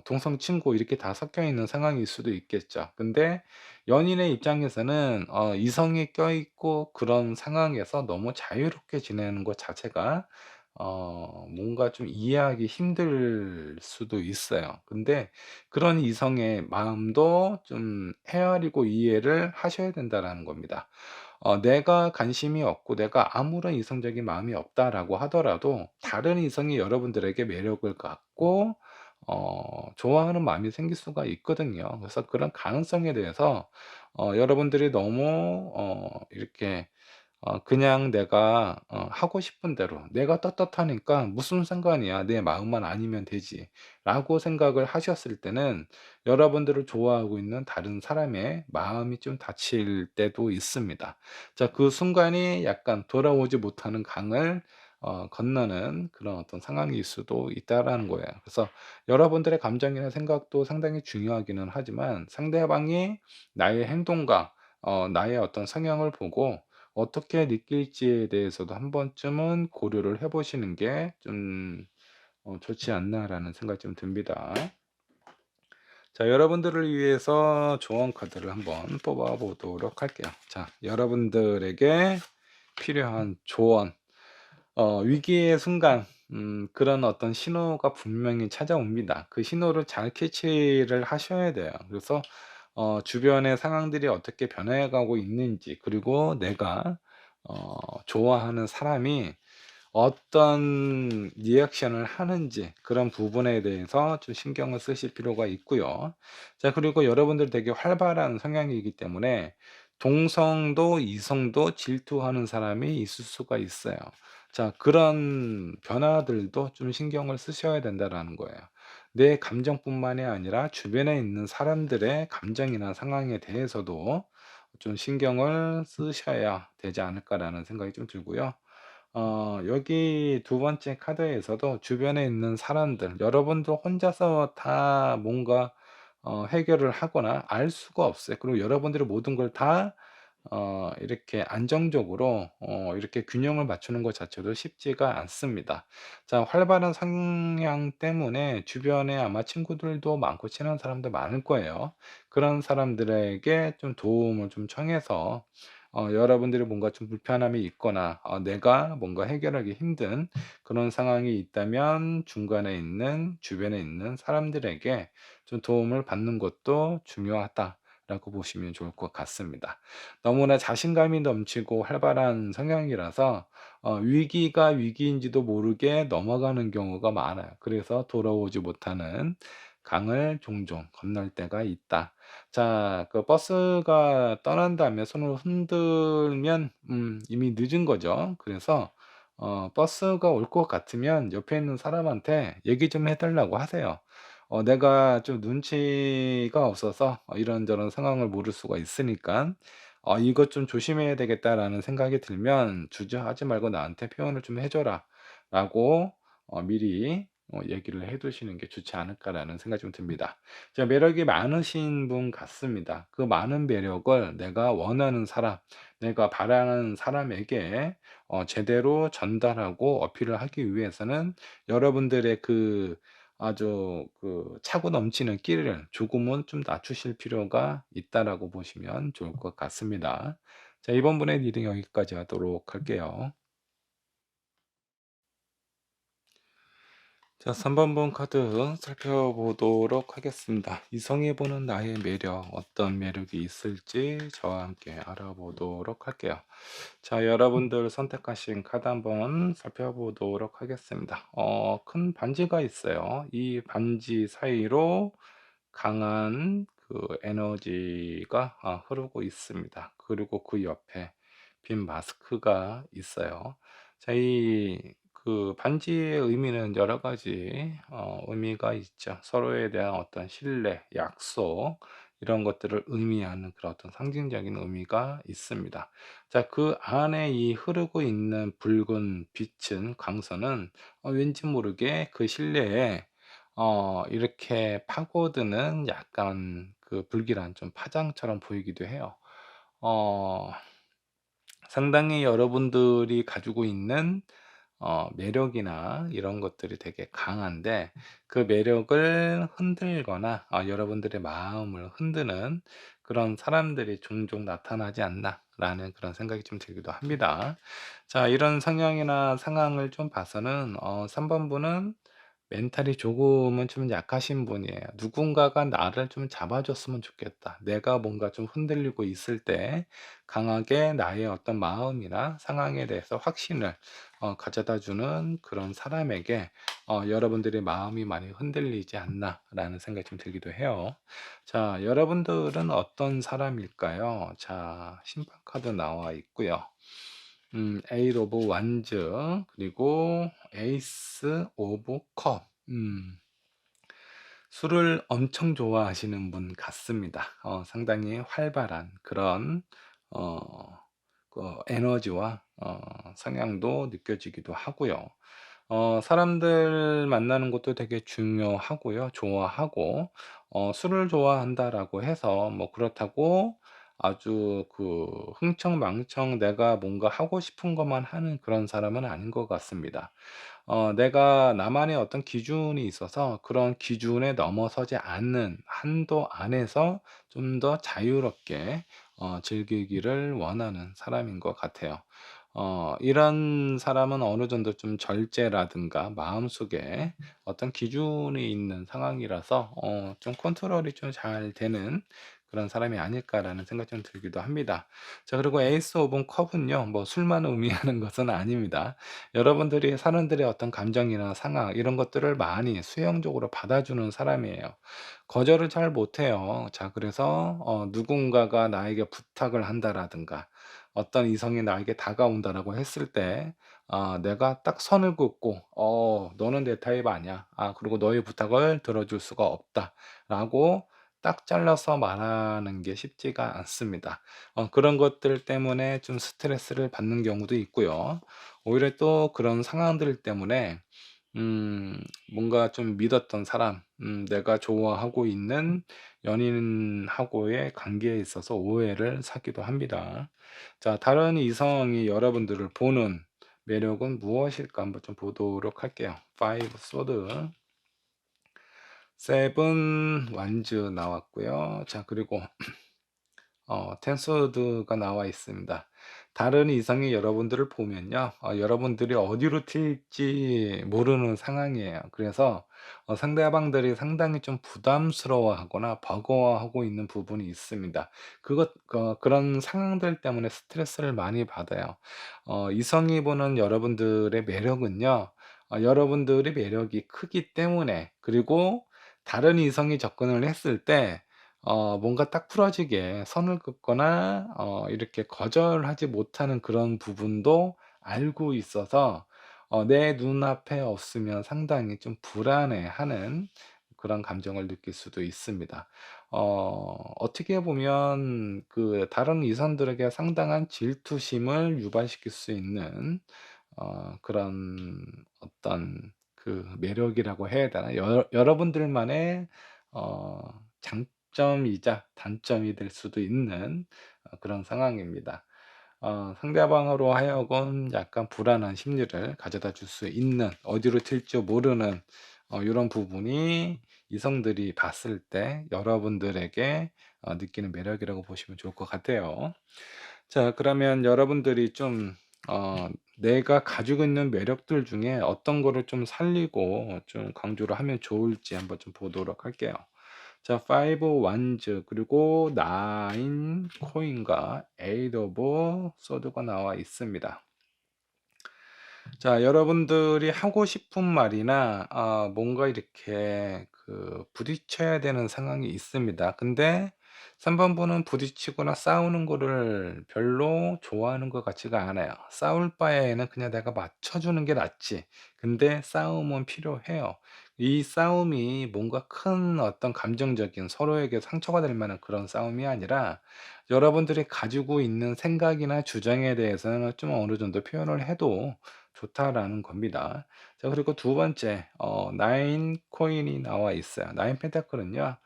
동성 친구 이렇게 다 섞여 있는 상황일 수도 있겠죠. 근데 연인의 입장에서는 이성이 껴있고 그런 상황에서 너무 자유롭게 지내는 것 자체가 뭔가 좀 이해하기 힘들 수도 있어요. 근데 그런 이성의 마음도 좀 헤아리고 이해를 하셔야 된다라는 겁니다. 내가 관심이 없고 내가 아무런 이성적인 마음이 없다라고 하더라도 다른 이성이 여러분들에게 매력을 갖고 좋아하는 마음이 생길 수가 있거든요. 그래서 그런 가능성에 대해서 여러분들이 너무 이렇게 그냥 내가 하고 싶은 대로 '내가 떳떳하니까 무슨 상관이야. 내 마음만 아니면 되지.'라고 생각을 하셨을 때는 여러분들을 좋아하고 있는 다른 사람의 마음이 좀 다칠 때도 있습니다. 자, 그 순간이 약간 돌아오지 못하는 강을 건너는 그런 어떤 상황일 수도 있다라는 거예요. 그래서 여러분들의 감정이나 생각도 상당히 중요하기는 하지만 상대방이 나의 행동과 나의 어떤 성향을 보고 어떻게 느낄지에 대해서도 한 번쯤은 고려를 해 보시는 게 좀 '좋지 않나.'라는 생각이 좀 듭니다. 자, 여러분들을 위해서 조언 카드를 한번 뽑아 보도록 할게요. 자, 여러분들에게 필요한 조언. 위기의 순간 그런 어떤 신호가 분명히 찾아옵니다. 그 신호를 잘 캐치를 하셔야 돼요. 그래서 주변의 상황들이 어떻게 변해 가고 있는지, 그리고 내가 좋아하는 사람이 어떤 리액션을 하는지 그런 부분에 대해서 좀 신경을 쓰실 필요가 있고요. 자, 그리고 여러분들 되게 활발한 성향이기 때문에 동성도 이성도 질투하는 사람이 있을 수가 있어요. 자, 그런 변화들도 좀 신경을 쓰셔야 된다라는 거예요. 내 감정뿐만이 아니라 주변에 있는 사람들의 감정이나 상황에 대해서도 좀 신경을 쓰셔야 되지 않을까라는 생각이 좀 들고요. 여기 두 번째 카드에서도 주변에 있는 사람들, 여러분도 혼자서 다 뭔가 해결을 하거나 알 수가 없어요. 그리고 여러분들이 모든 걸 다 이렇게 안정적으로 이렇게 균형을 맞추는 것 자체도 쉽지가 않습니다. 자, 활발한 성향 때문에 주변에 아마 친구들도 많고 친한 사람도 많을 거예요. 그런 사람들에게 좀 도움을 좀 청해서 여러분들이 뭔가 좀 불편함이 있거나 내가 뭔가 해결하기 힘든 그런 상황이 있다면 중간에 있는 주변에 있는 사람들에게 좀 도움을 받는 것도 중요하다라고 보시면 좋을 것 같습니다. 너무나 자신감이 넘치고 활발한 성향이라서 위기가 위기인지도 모르게 넘어가는 경우가 많아요. 그래서 돌아오지 못하는 강을 종종 건널 때가 있다. 자, 그 버스가 떠난 다음에 손을 흔들면 이미 늦은 거죠. 그래서 버스가 올 것 같으면 옆에 있는 사람한테 얘기 좀 해 달라고 하세요. "내가 좀 눈치가 없어서 이런저런 상황을 모를 수가 있으니까 이것 좀 조심해야 되겠다."라는 생각이 들면 주저하지 말고 "나한테 표현을 좀 해 줘라."라고 미리 얘기를 해 두시는 게 좋지 않을까라는 생각이 좀 듭니다. 자, 매력이 많으신 분 같습니다. 그 많은 매력을 내가 원하는 사람, 내가 바라는 사람에게 제대로 전달하고 어필을 하기 위해서는 여러분들의 그 아주 그 차고 넘치는 끼를 조금은 좀 낮추실 필요가 있다라고 보시면 좋을 것 같습니다. 자, 이번 분의 리딩 여기까지 하도록 할게요. 자, 3번 본 카드 살펴보도록 하겠습니다. 이성이 보는 나의 매력, 어떤 매력이 있을지 저와 함께 알아보도록 할게요. 자, 여러분들 선택하신 카드 한번 살펴보도록 하겠습니다. 큰 반지가 있어요. 이 반지 사이로 강한 그 에너지가 흐르고 있습니다. 그리고 그 옆에 빈 마스크가 있어요. 자, 이 그 반지의 의미는 여러 가지 의미가 있죠. 서로에 대한 어떤 신뢰, 약속 이런 것들을 의미하는 그런 어떤 상징적인 의미가 있습니다. 자, 그 안에 이 흐르고 있는 붉은 빛은 광선은 왠지 모르게 그 신뢰에 이렇게 파고드는 약간 그 불길한 좀 파장처럼 보이기도 해요. 어 상당히 여러분들이 가지고 있는 매력이나 이런 것들이 되게 강한데 그 매력을 흔들거나 여러분들의 마음을 흔드는 그런 사람들이 종종 나타나지 않나라는 그런 생각이 좀 들기도 합니다. 자, 이런 성향이나 상황을 좀 봐서는 3 번분은 멘탈이 조금은 좀 약하신 분이에요. '누군가가 나를 좀 잡아 줬으면 좋겠다.' 내가 뭔가 좀 흔들리고 있을 때 강하게 나의 어떤 마음이나 상황에 대해서 확신을 가져다 주는 그런 사람에게 '여러분들의 마음이 많이 흔들리지 않나.'라는 생각이 좀 들기도 해요. 자, 여러분들은 어떤 사람일까요? 자, 심판 카드 나와 있고요. 에이스 오브 완즈 그리고 에이스 오브 컵. 술을 엄청 좋아하시는 분 같습니다. 상당히 활발한 그런 어 에너지와 성향도 느껴지기도 하고요. 사람들 만나는 것도 되게 중요하고요. 좋아하고 술을 좋아한다라고 해서 뭐 그렇다고 아주 그 흥청망청 내가 뭔가 하고 싶은 것만 하는 그런 사람은 아닌 것 같습니다. 내가 나만의 어떤 기준이 있어서 그런 기준에 넘어서지 않는 한도 안에서 좀 더 자유롭게 즐기기를 원하는 사람인 것 같아요. 이런 사람은 어느 정도 좀 절제라든가 마음속에 어떤 기준이 있는 상황이라서 좀 컨트롤이 좀 잘 되는 그런 사람이 아닐까라는 생각이 좀 들기도 합니다. 자, 그리고 에이스 오브 컵은요. 뭐 술만 의미하는 것은 아닙니다. 여러분들이 사람들의 어떤 감정이나 상황 이런 것들을 많이 수용적으로 받아주는 사람이에요. 거절을 잘 못해요. 자, 그래서 누군가가 나에게 부탁을 한다라든가 어떤 이성이 나에게 다가온다라고 했을 때 내가 딱 선을 긋고 너는 내 타입 아니야. 그리고 너의 부탁을 들어줄 수가 없다.'라고 딱 잘라서 말하는 게 쉽지가 않습니다. 그런 것들 때문에 좀 스트레스를 받는 경우도 있고요. 오히려 또 그런 상황들 때문에 음 뭔가 좀 믿었던 사람, 내가 좋아하고 있는 연인하고의 관계에 있어서 오해를 사기도 합니다. 자, 다른 이성이 여러분들을 보는 매력은 무엇일까 한번 좀 보도록 할게요. 5 소드, 7 완즈 나왔고요. 자, 그리고 텐소드가 나와 있습니다. 다른 이성이 여러분들을 보면요. 여러분들이 어디로 튈지 모르는 상황이에요. 그래서 상대방들이 상당히 좀 부담스러워하거나 버거워하고 있는 부분이 있습니다. 그런 상황들 때문에 스트레스를 많이 받아요. 이성이 보는 여러분들의 매력은요. 여러분들의 매력이 크기 때문에, 그리고 다른 이성이 접근을 했을 때 뭔가 딱 부러지게 선을 긋거나 이렇게 거절하지 못하는 그런 부분도 알고 있어서 내 눈앞에 없으면 상당히 좀 불안해하는 그런 감정을 느낄 수도 있습니다. 어떻게 보면 그 다른 이성들에게 상당한 질투심을 유발시킬 수 있는 그런 어떤 그 매력이라고 해야 되나? 여러분들만의 장점이자 단점이 될 수도 있는 그런 상황입니다. 상대방으로 하여금 약간 불안한 심리를 가져다 줄 수 있는, 어디로 튈지 모르는 요런 부분이 이성들이 봤을 때 여러분들에게 느끼는 매력이라고 보시면 좋을 것 같아요. 자, 그러면 여러분들이 좀 어 내가 가지고 있는 매력들 중에 어떤 거를 좀 살리고 좀 강조를 하면 좋을지 한번 좀 보도록 할게요. 자, 5 wands 그리고 9 코인과 8 of swords가 나와 있습니다. 자, 여러분들이 하고 싶은 말이나 뭔가 이렇게 그 부딪혀야 되는 상황이 있습니다. 근데 3 번분은 부딪히거나 싸우는 거를 별로 좋아하는 것 같지가 않아요. 싸울 바에는 그냥 내가 맞춰 주는 게 낫지. 근데 싸움은 필요해요. 이 싸움이 뭔가 큰 어떤 감정적인 서로에게 상처가 될 만한 그런 싸움이 아니라 여러분들이 가지고 있는 생각이나 주장에 대해서는 좀 어느 정도 표현을 해도 좋다라는 겁니다. 자, 그리고 두 번째 9 코인이 나와 있어요. 9 펜타클은요.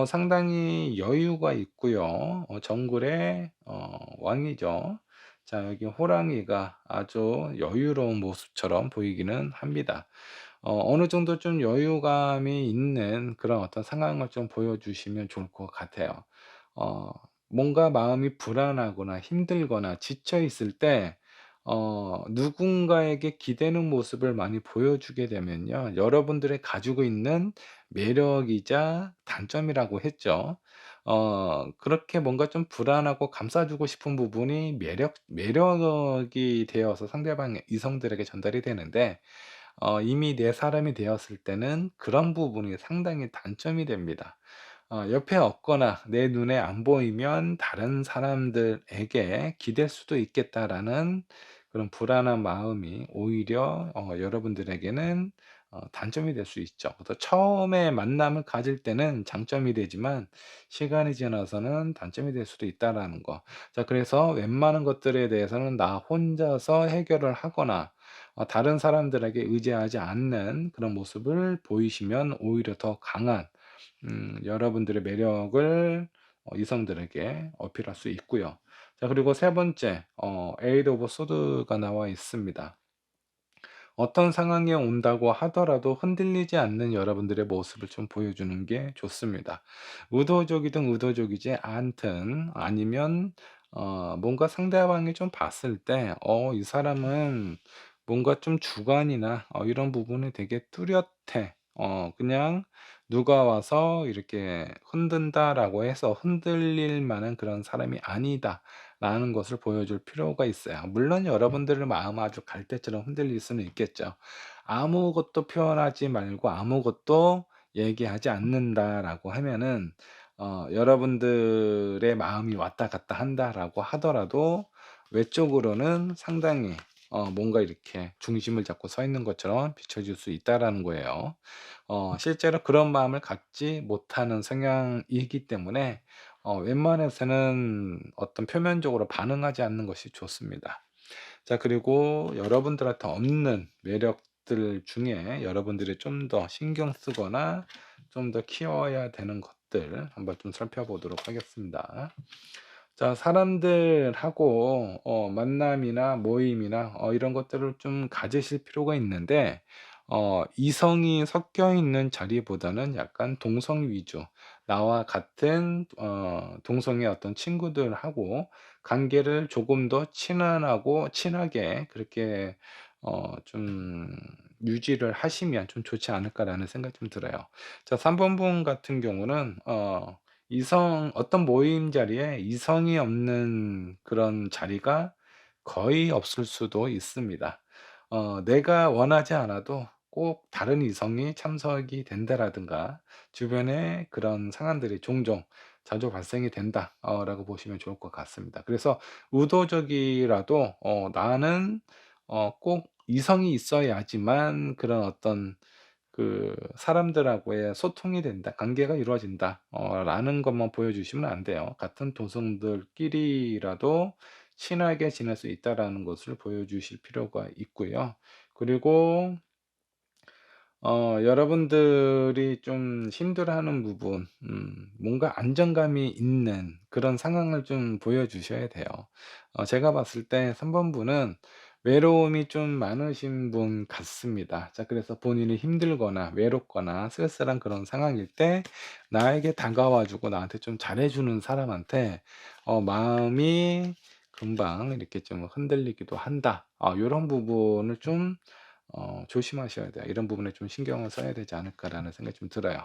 상당히 여유가 있고요. 정글의 왕이죠. 자, 여기 호랑이가 아주 여유로운 모습처럼 보이기는 합니다. 어느 정도 좀 여유감이 있는 그런 어떤 상황을 좀 보여주시면 좋을 것 같아요. 어 뭔가 마음이 불안하거나 힘들거나 지쳐 있을 때 누군가에게 기대는 모습을 많이 보여주게 되면요, 여러분들의 가지고 있는 매력이자 단점이라고 했죠. 그렇게 뭔가 좀 불안하고 감싸 주고 싶은 부분이 매력이 되어서 상대방 이성들에게 전달이 되는데, 이미 내 사람이 되었을 때는 그런 부분이 상당히 단점이 됩니다. 옆에 없거나 내 눈에 안 보이면 '다른 사람들에게 기댈 수도 있겠다.'라는 그런 불안한 마음이 오히려 여러분들에게는 단점이 될 수 있죠. 그래서 처음에 만남을 가질 때는 장점이 되지만 시간이 지나서는 단점이 될 수도 있다라는 거. 자, 그래서 웬만한 것들에 대해서는 나 혼자서 해결을 하거나 다른 사람들에게 의지하지 않는 그런 모습을 보이시면 오히려 더 강한 여러분들의 매력을 이성들에게 어필할 수 있고요. 자, 그리고 세 번째, 에이드 오브 소드가 나와 있습니다. 어떤 상황이 온다고 하더라도 흔들리지 않는 여러분들의 모습을 좀 보여주는 게 좋습니다. 의도적이든 의도적이지 않든, 아니면 뭔가 상대방이 좀 봤을 때 이 사람은 뭔가 좀 주관이나 이런 부분이 되게 뚜렷해. 그냥 누가 와서 이렇게 흔든다라고 해서 흔들릴 만한 그런 사람이 아니다라는 것을 보여줄 필요가 있어요. 물론 여러분들의 마음 아주 갈대처럼 흔들릴 수는 있겠죠. 아무것도 표현하지 말고 아무것도 얘기하지 않는다라고 하면은 여러분들의 마음이 왔다 갔다 한다라고 하더라도 외적으로는 상당히 뭔가 이렇게 중심을 잡고 서 있는 것처럼 비춰질 수 있다라는 거예요. 실제로 그런 마음을 갖지 못하는 성향이기 때문에 웬만해서는 어떤 표면적으로 반응하지 않는 것이 좋습니다. 자, 그리고 여러분들한테 없는 매력들 중에 여러분들이 좀 더 신경 쓰거나 좀 더 키워야 되는 것들 한번 좀 살펴보도록 하겠습니다. 자, 사람들하고 만남이나 모임이나 이런 것들을 좀 가지실 필요가 있는데, 이성이 섞여 있는 자리보다는 약간 동성 위주, 나와 같은 동성의 어떤 친구들하고 관계를 조금 더 친한하고 친하게 그렇게 좀 유지를 하시면 좀 좋지 않을까라는 생각이 좀 들어요. 자, 3 번분 같은 경우는 어떤 모임 자리에 이성이 없는 그런 자리가 거의 없을 수도 있습니다. 내가 원하지 않아도 꼭 다른 이성이 참석이 된다라든가 주변에 그런 상황들이 종종 자주 발생이 된다 라고 보시면 좋을 것 같습니다. 그래서 의도적이라도 나는 꼭 이성이 있어야지만 그런 어떤 사람들하고의 소통이 된다, 관계가 이루어진다 라는 것만 보여주시면 안 돼요. 같은 도성들끼리라도 친하게 지낼 수 있다라는 것을 보여주실 필요가 있고요. 그리고 여러분들이 좀 힘들어하는 부분, 뭔가 안정감이 있는 그런 상황을 좀 보여주셔야 돼요. 제가 봤을 때 3 번분은 외로움이 좀 많으신 분 같습니다. 자, 그래서 본인이 힘들거나 외롭거나 쓸쓸한 그런 상황일 때 나에게 다가와 주고 나한테 좀 잘해 주는 사람한테 마음이 금방 이렇게 좀 흔들리기도 한다. 요런 부분을 좀 조심하셔야 돼요. 이런 부분에 좀 신경을 써야 되지 않을까라는 생각이 좀 들어요.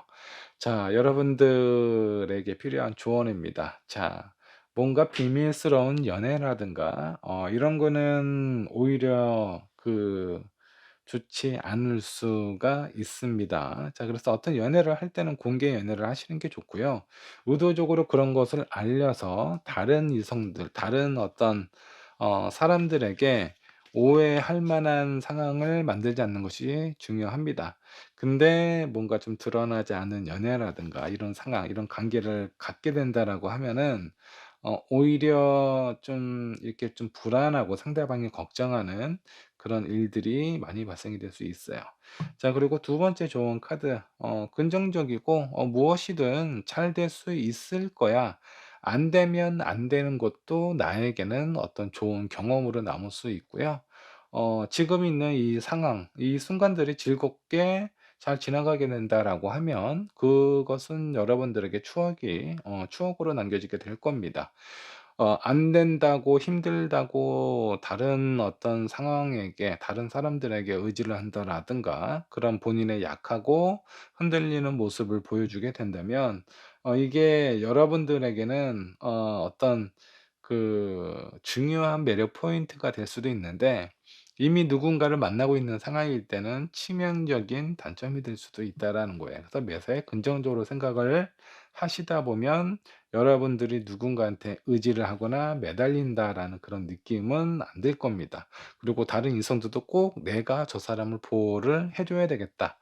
자, 여러분들에게 필요한 조언입니다. 자, 뭔가 비밀스러운 연애라든가 이런 거는 오히려 좋지 않을 수가 있습니다. 자, 그래서 어떤 연애를 할 때는 공개 연애를 하시는 게 좋고요. 의도적으로 그런 것을 알려서 다른 이성들, 다른 어떤 사람들에게 오해할 만한 상황을 만들지 않는 것이 중요합니다. 근데 뭔가 좀 드러나지 않은 연애라든가 이런 상황, 이런 관계를 갖게 된다라고 하면은 오히려 좀 이렇게 좀 불안하고 상대방이 걱정하는 그런 일들이 많이 발생이 될 수 있어요. 자, 그리고 두 번째 좋은 카드, 긍정적이고 무엇이든 잘 될 수 있을 거야. 안 되면 안 되는 것도 나에게는 어떤 좋은 경험으로 남을 수 있고요. 지금 있는 이 상황, 이 순간들이 즐겁게 잘 지나가게 된다라고 하면 그것은 여러분들에게 추억으로 남겨지게 될 겁니다. 안 된다고 힘들다고 다른 어떤 상황에게 다른 사람들에게 의지를 한다라든가 그런 본인의 약하고 흔들리는 모습을 보여주게 된다면 이게 여러분들에게는 어떤 중요한 매력 포인트가 될 수도 있는데 이미 누군가를 만나고 있는 상황일 때는 치명적인 단점이 될 수도 있다라는 거예요. 그래서 매사에 긍정적으로 생각을 하시다 보면 여러분들이 누군가한테 의지를 하거나 매달린다라는 그런 느낌은 안 들 겁니다. 그리고 다른 이성들도 꼭 '내가 저 사람을 보호를 해 줘야 되겠다.'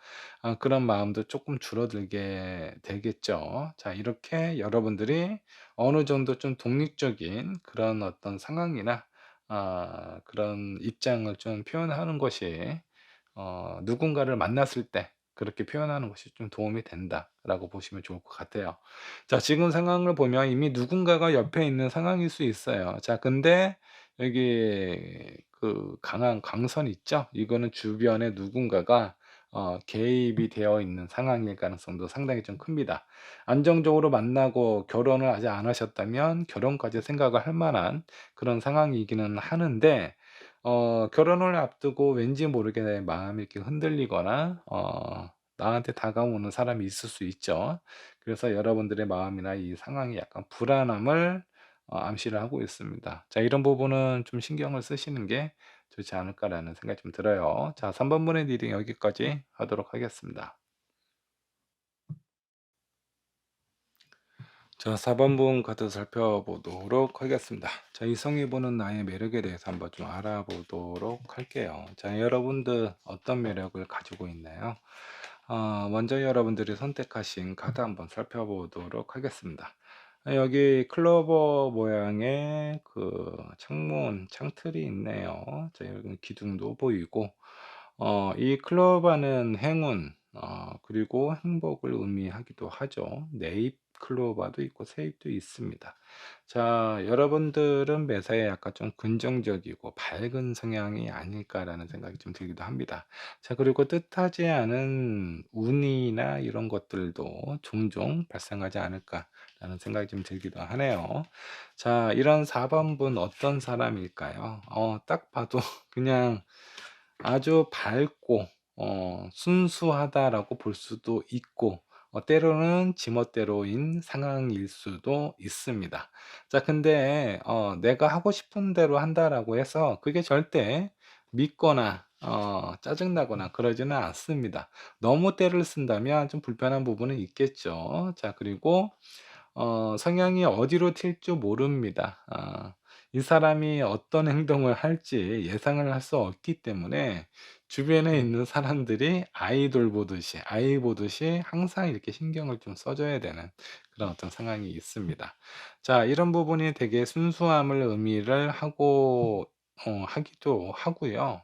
그런 마음도 조금 줄어들게 되겠죠. 자, 이렇게 여러분들이 어느 정도 좀 독립적인 그런 어떤 상황이나 그런 입장을 좀 표현하는 것이 누군가를 만났을 때 그렇게 표현하는 것이 좀 도움이 된다라고 보시면 좋을 것 같아요. 자, 지금 상황을 보면 이미 누군가가 옆에 있는 상황일 수 있어요. 자, 근데 여기 강한 광선 있죠? 이거는 주변에 누군가가 개입이 되어 있는 상황일 가능성도 상당히 좀 큽니다. 안정적으로 만나고 결혼을 아직 안 하셨다면 결혼까지 생각을 할 만한 그런 상황이기는 하는데 결혼을 앞두고 왠지 모르게 내 마음이 이렇게 흔들리거나 나한테 다가오는 사람이 있을 수 있죠. 그래서 여러분들의 마음이나 이 상황이 약간 불안함을 암시를 하고 있습니다. 자, 이런 부분은 좀 신경을 쓰시는 게 좋지 않을까라는 생각이 좀 들어요. 자, 3 번분의 리딩 여기까지 하도록 하겠습니다. 자, 4 번분 카드 살펴보도록 하겠습니다. 자, 이성이 보는 나의 매력에 대해서 한번 좀 알아보도록 할게요. 자, 여러분들 어떤 매력을 가지고 있나요? 먼저 여러분들이 선택하신 카드 한번 살펴보도록 하겠습니다. 여기 클로버 모양의 창문, 창틀이 있네요. 자, 여기 기둥도 보이고, 이 클로버는 행운, 그리고 행복을 의미하기도 하죠. 네잎 클로버도 있고 새잎도 있습니다. 자, 여러분들은 매사에 약간 좀 긍정적이고 밝은 성향이 아닐까라는 생각이 좀 들기도 합니다. 자, 그리고 뜻하지 않은 운이나 이런 것들도 종종 발생하지 않을까라는 생각이 좀 들기도 하네요. 자, 이런 4 번분 어떤 사람일까요? 딱 봐도 그냥 아주 밝고 순수하다라고 볼 수도 있고 때로는 지멋대로인 상황일 수도 있습니다. 자, 근데 내가 하고 싶은 대로 한다라고 해서 그게 절대 믿거나 짜증 나거나 그러지는 않습니다. 너무 때를 쓴다면 좀 불편한 부분은 있겠죠. 자, 그리고 성향이 어디로 튈 줄 모릅니다. 이 사람이 어떤 행동을 할지 예상을 할 수 없기 때문에 주변에 있는 사람들이 아이 보듯이 항상 이렇게 신경을 좀 써 줘야 되는 그런 어떤 상황이 있습니다. 자, 이런 부분이 되게 순수함을 의미를 하기도 하고요.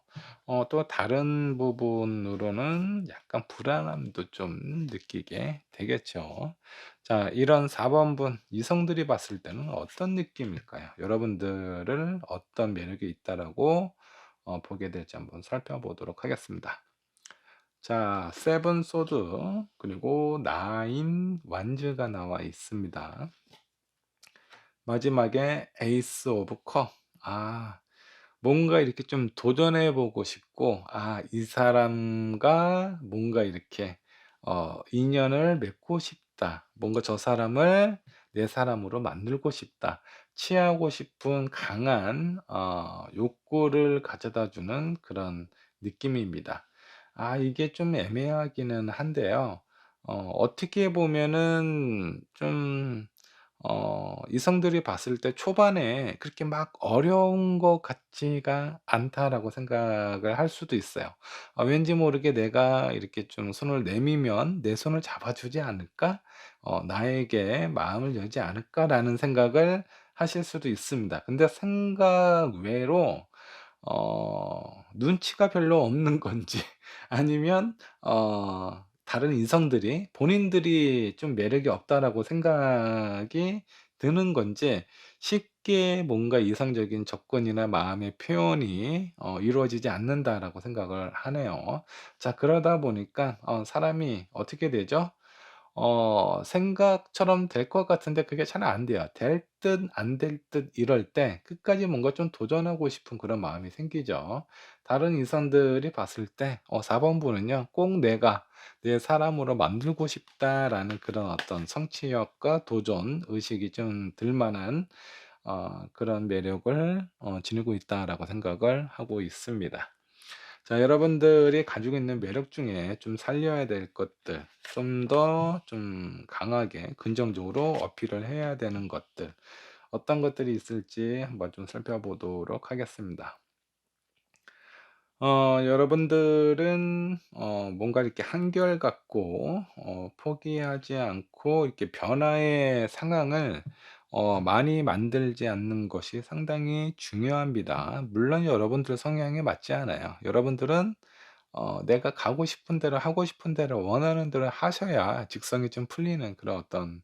또 다른 부분으로는 약간 불안함도 좀 느끼게 되겠죠. 자, 이런 4 번분 이성들이 봤을 때는 어떤 느낌일까요? 여러분들을 어떤 매력이 있다라고 보게 될지 한번 살펴보도록 하겠습니다. 자, 세븐 소드 그리고 나인 완즈가 나와 있습니다. 마지막에 에이스 오브 컵. 뭔가 이렇게 좀 도전해 보고 싶고 이 사람과 뭔가 이렇게 인연을 맺고 싶다. 뭔가 저 사람을 내 사람으로 만들고 싶다. 취하고 싶은 강한 욕구를 가져다 주는 그런 느낌입니다. 이게 좀 애매하기는 한데요. 어떻게 보면은 좀 이성들이 봤을 때 초반에 그렇게 막 '어려운 것 같지가 않다.'라고 생각을 할 수도 있어요. 왠지 모르게 '내가 이렇게 좀 손을 내밀면 내 손을 잡아주지 않을까? 나에게 마음을 열지 않을까?'라는 생각을 하실 수도 있습니다. 근데 생각 외로 눈치가 별로 없는 건지 아니면 다른 이성들이 본인들이 좀 매력이 없다라고 생각이 드는 건지 쉽게 뭔가 이성적인 접근이나 마음의 표현이 이루어지지 않는다라고 생각을 하네요. 자, 그러다 보니까 사람이 어떻게 되죠? 생각처럼 될 것 같은데 그게 잘 안 돼요. 될 듯 안 될 듯 이럴 때 끝까지 뭔가 좀 도전하고 싶은 그런 마음이 생기죠. 다른 이성들이 봤을 때 4 번분은요. 꼭 '내가 내 사람으로 만들고 싶다.'라는 그런 어떤 성취욕과 도전 의식이 좀 들 만한 그런 매력을 지니고 있다라고 생각을 하고 있습니다. 자, 여러분들이 가지고 있는 매력 중에 좀 살려야 될 것들, 좀 더 좀 강하게 긍정적으로 어필을 해야 되는 것들, 어떤 것들이 있을지 한번 좀 살펴보도록 하겠습니다. 여러분들은 뭔가 이렇게 한결같고 포기하지 않고 이렇게 변화의 상황을 많이 만들지 않는 것이 상당히 중요합니다. 물론 여러분들 성향에 맞지 않아요. 여러분들은 내가 가고 싶은 대로 하고 싶은 대로 원하는 대로 하셔야 직성이 좀 풀리는 그런 어떤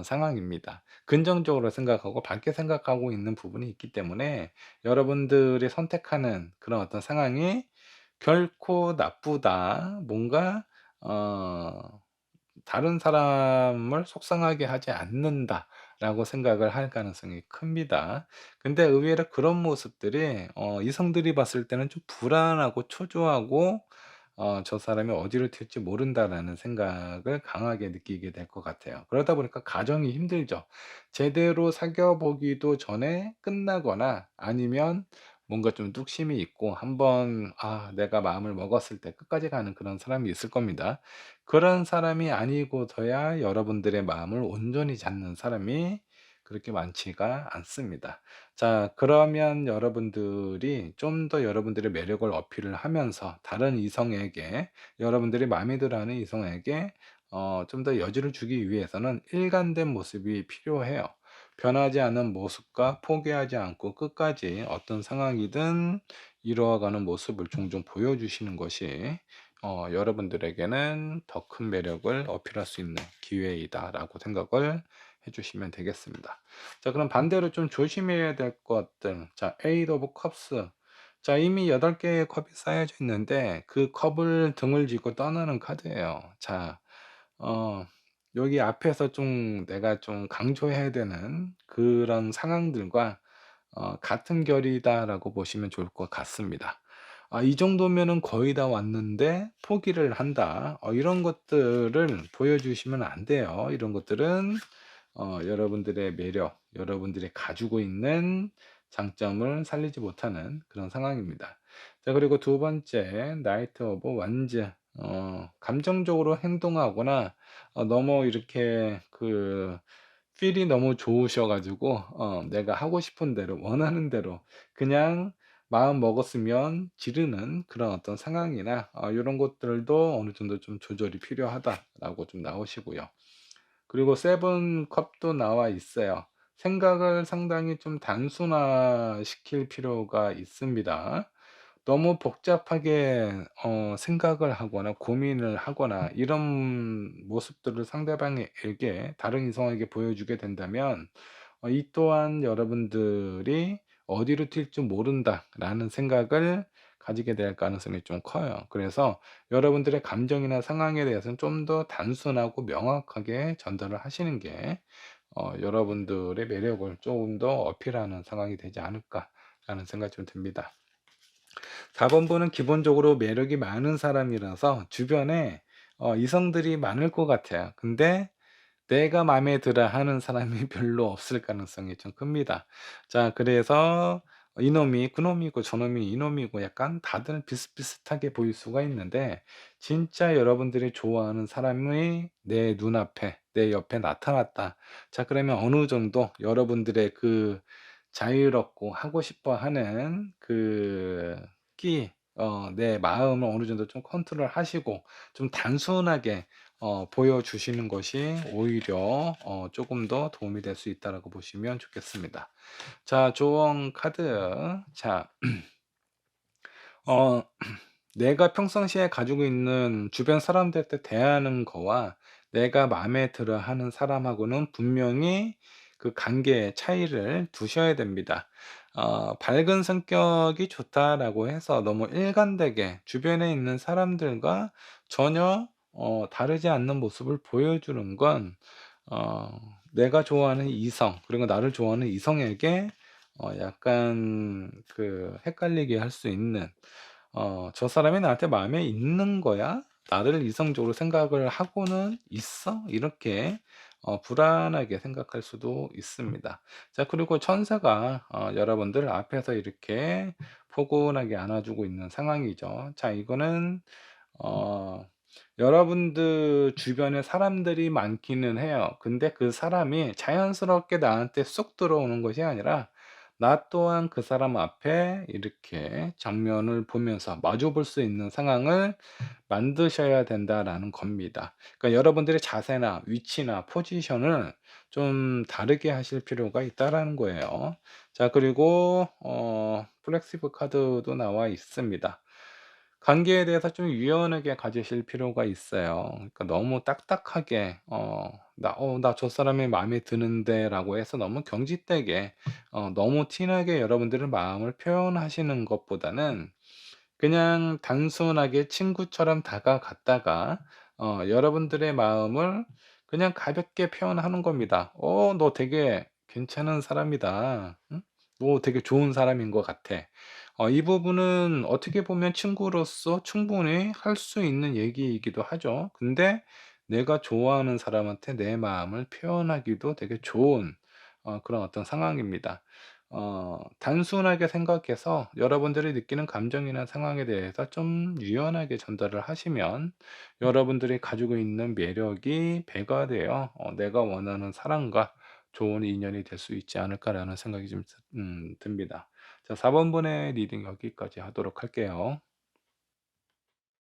상황입니다. 긍정적으로 생각하고 밝게 생각하고 있는 부분이 있기 때문에 여러분들이 선택하는 그런 어떤 상황이 결코 나쁘다, 뭔가 어 다른 사람을 속상하게 하지 않는다라고 생각을 할 가능성이 큽니다. 근데 의외로 그런 모습들이 이성들이 봤을 때는 좀 불안하고 초조하고 '저 사람이 어디로 튈지 모른다.'라는 생각을 강하게 느끼게 될 것 같아요. 그러다 보니까 가정이 힘들죠. 제대로 사귀어 보기도 전에 끝나거나 아니면 뭔가 좀 뚝심이 있고 한번 내가 마음을 먹었을 때 끝까지 가는 그런 사람이 있을 겁니다. 그런 사람이 아니고서야 여러분들의 마음을 온전히 잡는 사람이 그렇게 많지가 않습니다. 자, 그러면 여러분들이 좀 더 여러분들의 매력을 어필을 하면서 다른 이성에게, 여러분들이 마음에 들어하는 이성에게 좀 더 여지를 주기 위해서는 일관된 모습이 필요해요. 변하지 않은 모습과 포기하지 않고 끝까지 어떤 상황이든 이루어가는 모습을 종종 보여주시는 것이 여러분들에게는 더 큰 매력을 어필할 수 있는 기회이다라고 생각을 해 주시면 되겠습니다. 자, 그럼 반대로 좀 조심해야 될 것들. 자, 에이트 오브 컵스. 자, 이미 8 개의 컵이 쌓여져 있는데 그 컵을 등을 지고 떠나는 카드예요. 자, 어 여기 앞에서 좀 내가 좀 강조해야 되는 그런 상황들과 같은 결이다라고 보시면 좋을 것 같습니다. 이 정도면은 거의 다 왔는데 포기를 한다. 이런 것들을 보여주시면 안 돼요. 이런 것들은 여러분들의 매력, 여러분들이 가지고 있는 장점을 살리지 못하는 그런 상황입니다. 자, 그리고 두 번째 나이트 오브 완즈. 감정적으로 행동하거나 너무 이렇게 필이 너무 좋으셔 가지고 내가 하고 싶은 대로 원하는 대로 그냥 마음 먹었으면 지르는 그런 어떤 상황이나 요런 것들도 어느 정도 좀 조절이 필요하다라고 좀 나오시고요. 그리고 세븐 컵도 나와 있어요. 생각을 상당히 좀 단순화시킬 필요가 있습니다. 너무 복잡하게 생각을 하거나 고민을 하거나 이런 모습들을 상대방에게, 다른 이성에게 보여주게 된다면 이 또한 여러분들이 '어디로 튈지 모른다.'라는 생각을 가지게 될 가능성이 좀 커요. 그래서 여러분들의 감정이나 상황에 대해서는 좀 더 단순하고 명확하게 전달을 하시는 게 여러분들의 매력을 조금 더 어필하는 상황이 되지 않을까라는 생각이 좀 듭니다. 4 번분은 기본적으로 매력이 많은 사람이라서 주변에 이성들이 많을 것 같아요. 근데 내가 마음에 들어하는 사람이 별로 없을 가능성이 좀 큽니다. 자, 그래서 이놈이 그놈이고 저놈이 이놈이고 약간 다들 비슷비슷하게 보일 수가 있는데 진짜 여러분들이 좋아하는 사람이 내 눈앞에, 내 옆에 나타났다. 자, 그러면 어느 정도 여러분들의 그 자유롭고 하고 싶어 하는 내 마음을 어느 정도 좀 컨트롤하시고 좀 단순하게 보여주시는 것이 오히려 조금 더 도움이 될 수 있다라고 보시면 좋겠습니다. 자, 조언 카드. 자, 어 내가 평상시에 가지고 있는 주변 사람들한테 대하는 거와 내가 마음에 들어하는 사람하고는 분명히 그 관계의 차이를 두셔야 됩니다. '밝은 성격이 좋다.'라고 해서 너무 일관되게 주변에 있는 사람들과 전혀 다르지 않는 모습을 보여주는 건 어 내가 좋아하는 이성 그리고 나를 좋아하는 이성에게 약간 그 헷갈리게 할 수 있는 '저 사람이 나한테 마음에 있는 거야? 나를 이성적으로 생각을 하고는 있어?' 이렇게 불안하게 생각할 수도 있습니다. 자, 그리고 천사가 여러분들 앞에서 이렇게 포근하게 안아 주고 있는 상황이죠. 자, 이거는 어 여러분들 주변에 사람들이 많기는 해요. 근데 그 사람이 자연스럽게 나한테 쏙 들어오는 것이 아니라 나 또한 그 사람 앞에 이렇게 정면을 보면서 마주 볼 수 있는 상황을 만드셔야 된다라는 겁니다. 그러니까 여러분들의 자세나 위치나 포지션을 좀 다르게 하실 필요가 있다라는 거예요. 자, 그리고 플렉시블 카드도 나와 있습니다. 관계에 대해서 좀 유연하게 가지실 필요가 있어요. 그러니까 너무 딱딱하게 나 저 사람이 마음에 드는데."라고 해서 너무 경직되게 너무 티 나게 여러분들의 마음을 표현하시는 것보다는 그냥 단순하게 친구처럼 다가갔다가 여러분들의 마음을 그냥 가볍게 표현하는 겁니다. 너 되게 괜찮은 사람이다. 응? 너 되게 좋은 사람인 것 같아." 이 부분은 어떻게 보면 친구로서 충분히 할 수 있는 얘기이기도 하죠. 근데 내가 좋아하는 사람한테 내 마음을 표현하기도 되게 좋은 그런 어떤 상황입니다. 단순하게 생각해서 여러분들이 느끼는 감정이나 상황에 대해서 좀 유연하게 전달을 하시면 여러분들이 가지고 있는 매력이 배가 되어 '내가 원하는 사람과 좋은 인연이 될 수 있지 않을까.'라는 생각이 좀 듭니다. 자, 4번 분의 리딩 여기까지 하도록 할게요.